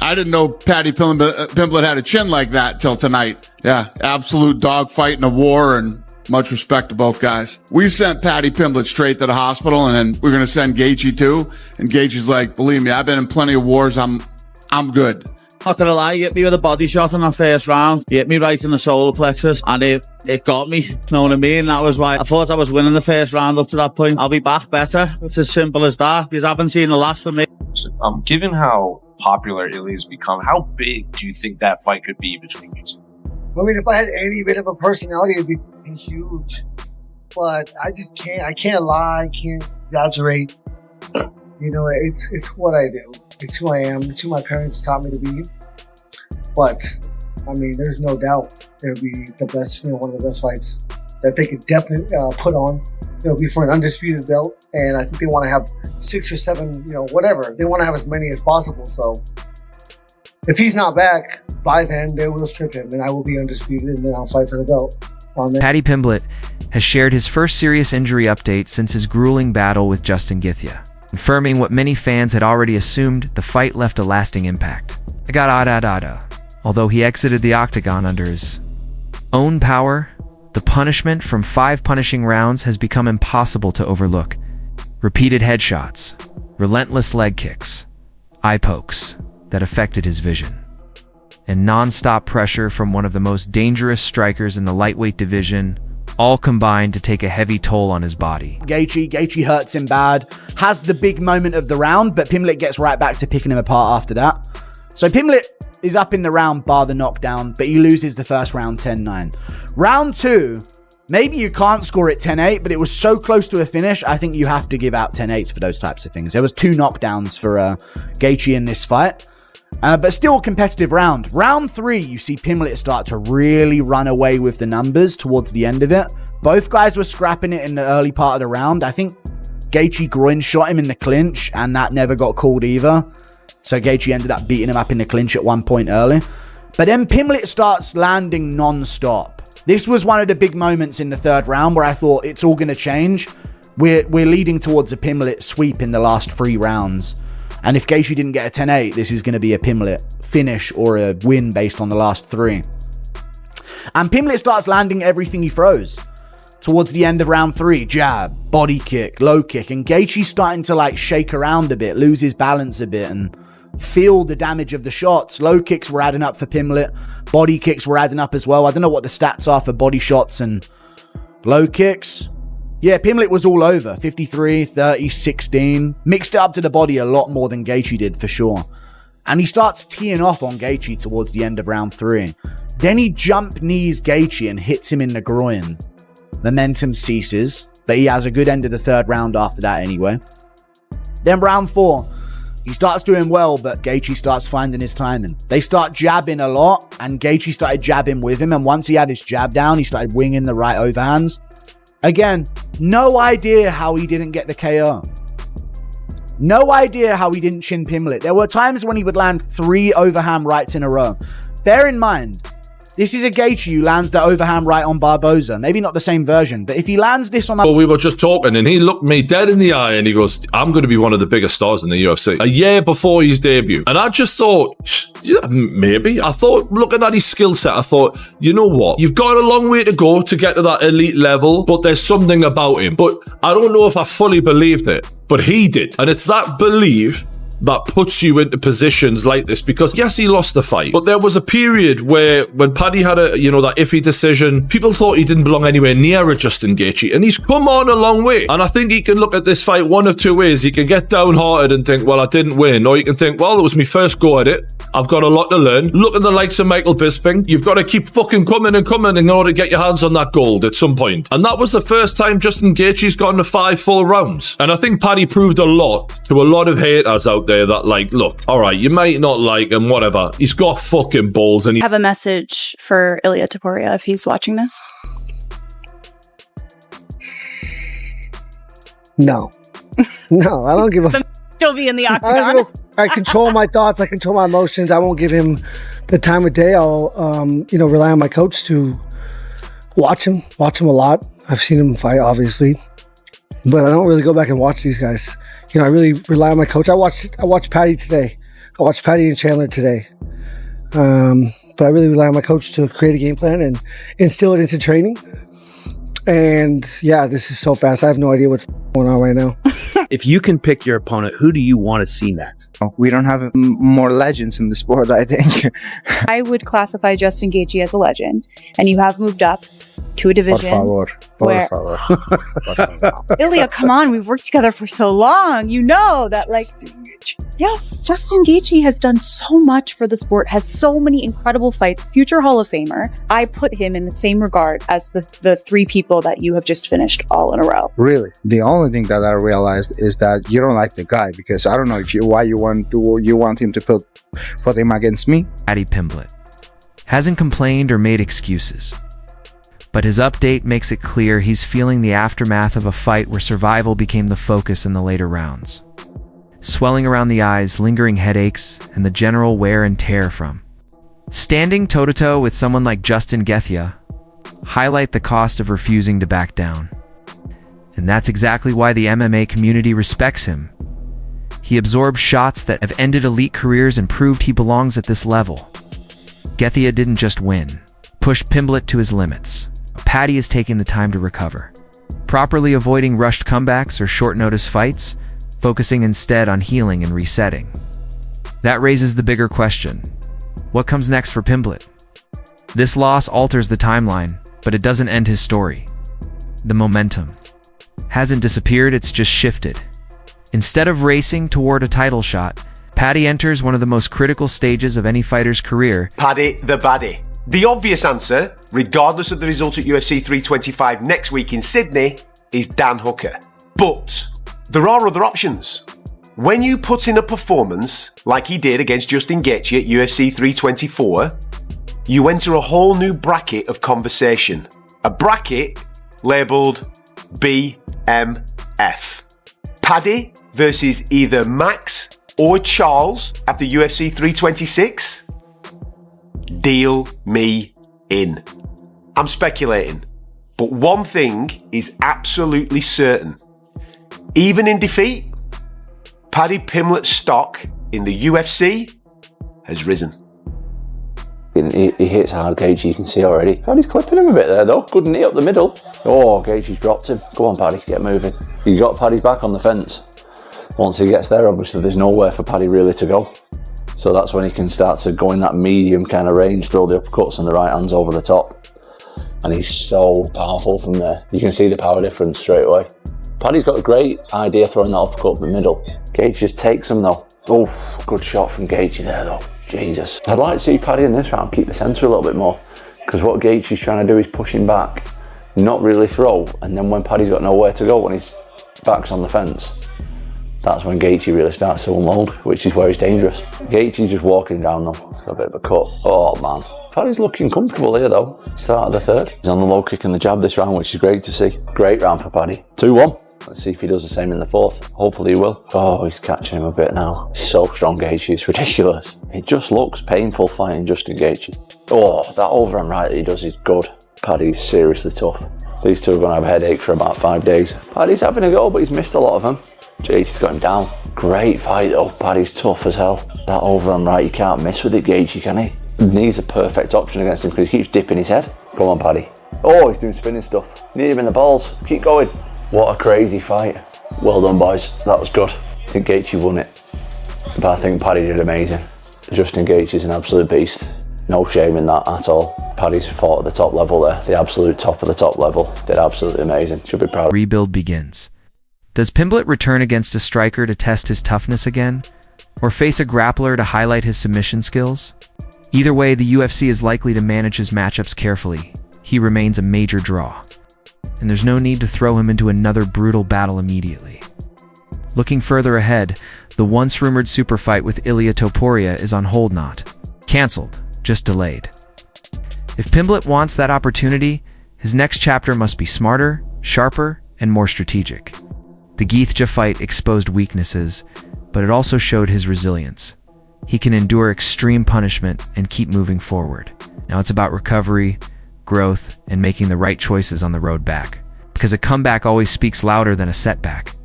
I didn't know Paddy Pimblett had a chin like that till tonight. Yeah, absolute dogfight in a war, and much respect to both guys. We sent Paddy Pimblett straight to the hospital, and then we're going to send Gaethje too. And Gaethje's like, believe me, I've been in plenty of wars. I'm good. Not gonna lie, you hit me with a body shot in that first round. You hit me right in the solar plexus, and it got me. You know what I mean? That was why I thought I was winning the first round up to that point. I'll be back better. It's as simple as that. Because I haven't seen the last of me. Given how popular Ilya's become, how big do you think that fight could be between you two? I mean, if I had any bit of a personality, it'd be huge. But I just can't. I can't lie. I can't exaggerate. You know, it's what I do. It's who I am. It's who my parents taught me to be. But I mean, there's no doubt it would be the best, one of the best fights that they could definitely put on. It'll be for an undisputed belt, and I think they want to have 6 or 7, whatever. They want to have as many as possible. So if he's not back by then, they will strip him, and I will be undisputed, and then I'll fight for the belt. Paddy Pimblett has shared his first serious injury update since his grueling battle with Justin Gaethje, confirming what many fans had already assumed: the fight left a lasting impact. Although he exited the Octagon under his own power, the punishment from 5 punishing rounds has become impossible to overlook. Repeated headshots, relentless leg kicks, eye pokes that affected his vision, and non-stop pressure from one of the most dangerous strikers in the lightweight division, all combined to take a heavy toll on his body. Gaethje hurts him bad, has the big moment of the round, but Pimblett gets right back to picking him apart after that. So Pimblett is up in the round, bar the knockdown, but he loses the first round 10-9. Round 2, maybe you can't score it 10-8, but it was so close to a finish, I think you have to give out 10-8s for those types of things. There was 2 knockdowns for Gaethje in this fight. But still a competitive round. Round 3, you see Pimblett start to really run away with the numbers towards the end of it. Both guys were scrapping it in the early part of the round. I think Gaethje groin shot him in the clinch, and that never got called either. So Gaethje ended up beating him up in the clinch at one point early. But then Pimblett starts landing non-stop. This was one of the big moments in the 3rd round where I thought it's all going to change. We're leading towards a Pimblett sweep in the last 3 rounds. And if Gaethje didn't get a 10-8, this is going to be a Pimblett finish or a win based on the last 3. And Pimblett starts landing everything he throws. Towards the end of round 3, jab, body kick, low kick. And Gaethje's starting to shake around a bit, lose his balance a bit, and feel the damage of the shots. Low kicks were adding up for Pimblett. Body kicks were adding up as well. I don't know what the stats are for body shots and low kicks. Yeah, Pimblett was all over. 53, 30, 16. Mixed it up to the body a lot more than Gaethje did, for sure. And he starts teeing off on Gaethje towards the end of round 3. Then he jump knees Gaethje and hits him in the groin. Momentum ceases, but he has a good end of the 3rd round after that anyway. Then round 4. He starts doing well, but Gaethje starts finding his timing. They start jabbing a lot, and Gaethje started jabbing with him, and once he had his jab down, he started winging the right overhands. Again, no idea how he didn't get the KO. No idea how he didn't chin Pimblett. There were times when he would land 3 overhand rights in a row. Bear in mind, this is a Gaethje who lands the overhand right on Barboza. Maybe not the same version, but if he lands this on... Well, we were just talking, and he looked me dead in the eye, and he goes, I'm going to be one of the biggest stars in the UFC. A year before his debut. And I just thought, yeah, maybe. I thought, looking at his skill set, I thought, you know what? You've got a long way to go to get to that elite level, but there's something about him. But I don't know if I fully believed it, but he did. And it's that belief that puts you into positions like this, because yes, he lost the fight, but there was a period where when Paddy had that iffy decision, people thought he didn't belong anywhere near a Justin Gaethje, and he's come on a long way. And I think he can look at this fight one of 2 ways. He can get downhearted and think, well, I didn't win, or he can think, well, it was my first go at it. I've got a lot to learn. Look at the likes of Michael Bisping. You've got to keep fucking coming and coming in order to get your hands on that gold at some point. And that was the first time Justin Gaethje's gotten to 5 full rounds. And I think Paddy proved a lot to a lot of haters out there that, look, all right, you might not like him, whatever. He's got fucking balls. And I have a message for Ilia Topuria if he's watching this. No. No, I don't give a... He'll be in the Octagon. I control my thoughts. I control my emotions. I won't give him the time of day. I'll, rely on my coach to watch him a lot. I've seen him fight, obviously, but I don't really go back and watch these guys. I really rely on my coach. I watched Paddy today. I watched Paddy and Chandler today. But I really rely on my coach to create a game plan and instill it into training. And yeah, this is so fast. I have no idea what's going on right now. If you can pick your opponent, who do you want to see next? We don't have more legends in the sport, I think. I would classify Justin Gaethje as a legend, and you have moved up to a division where Ilya, come on, we've worked together for so long. You know that, like, yes, Justin Gaethje has done so much for the sport, has so many incredible fights, future Hall of Famer. I put him in the same regard as the three people that you have just finished all in a row. Really? The only thing that I realized is that you don't like the guy, because I don't know why you want him to put him against me. Paddy Pimblett hasn't complained or made excuses, but his update makes it clear he's feeling the aftermath of a fight where survival became the focus in the later rounds. Swelling around the eyes, lingering headaches, and the general wear and tear from standing toe-to-toe with someone like Justin Gaethje highlight the cost of refusing to back down. And that's exactly why the MMA community respects him. He absorbed shots that have ended elite careers and proved he belongs at this level. Gaethje didn't just win, pushed Pimblett to his limits. Paddy is taking the time to recover, properly avoiding rushed comebacks or short-notice fights, focusing instead on healing and resetting. That raises the bigger question: what comes next for Pimblett? This loss alters the timeline, but it doesn't end his story. The momentum hasn't disappeared, it's just shifted. Instead of racing toward a title shot, Paddy enters one of the most critical stages of any fighter's career. Paddy the Baddie. The obvious answer, regardless of the result at UFC 325 next week in Sydney, is Dan Hooker. But there are other options. When you put in a performance like he did against Justin Gaethje at UFC 324, you enter a whole new bracket of conversation. A bracket labelled BMF. Paddy versus either Max or Charles after UFC 326? Deal me in. I'm speculating, but one thing is absolutely certain. Even in defeat, Paddy Pimblett's stock in the UFC has risen. He hits hard, Gaethje, you can see already. Paddy's clipping him a bit there though. Good knee up the middle. Oh, Gaethje's dropped him. Go on, Paddy, get moving. You got Paddy's back on the fence. Once he gets there, obviously there's nowhere for Paddy really to go. So that's when he can start to go in that medium kind of range, throw the uppercuts and the right hands over the top. And he's so powerful from there. You can see the power difference straight away. Paddy's got a great idea throwing that uppercut up the middle. Gaethje just takes him though. Oh, good shot from Gaethje there though. Jesus. I'd like to see Paddy in this round keep the centre a little bit more, because what Gaethje's trying to do is push him back, not really throw, and then when Paddy's got nowhere to go, when his back's on the fence, that's when Gaethje really starts to unload, which is where he's dangerous. Gaethje's just walking down though, a bit of a cut. Oh man. Paddy's looking comfortable here though. Start of the third. He's on the low kick and the jab this round, which is great to see. Great round for Paddy. 2-1. Let's see if he does the same in the fourth. Hopefully he will. Oh, he's catching him a bit now. He's so strong, Gaethje. It's ridiculous. It just looks painful fighting Justin Gaethje. Oh, that overhand right that he does is good. Paddy's seriously tough. These two are going to have a headache for about 5 days. Paddy's having a go, but he's missed a lot of them. Gaethje's got him down. Great fight though. Paddy's tough as hell. That overhand right, you can't miss with it, Gaethje, can he? Knee's a perfect option against him because he keeps dipping his head. Come on, Paddy. Oh, he's doing spinning stuff. Need him in the balls. Keep going. What a crazy fight. Well done, boys. That was good. I think Gaethje won it, but I think Paddy did amazing. Justin Gaethje's an absolute beast. No shame in that at all. Paddy's fought at the top level there, the absolute top of the top level. Did absolutely amazing. Should be proud. Rebuild begins. Does Pimblett return against a striker to test his toughness again, or face a grappler to highlight his submission skills? Either way, the UFC is likely to manage his matchups carefully. He remains a major draw, and there's no need to throw him into another brutal battle immediately. Looking further ahead, the once-rumored super fight with Ilya Topuria is on hold, not cancelled, just delayed. If Pimblett wants that opportunity, his next chapter must be smarter, sharper, and more strategic. The Gaethje fight exposed weaknesses, but it also showed his resilience. He can endure extreme punishment and keep moving forward. Now it's about recovery, growth, and making the right choices on the road back, because a comeback always speaks louder than a setback.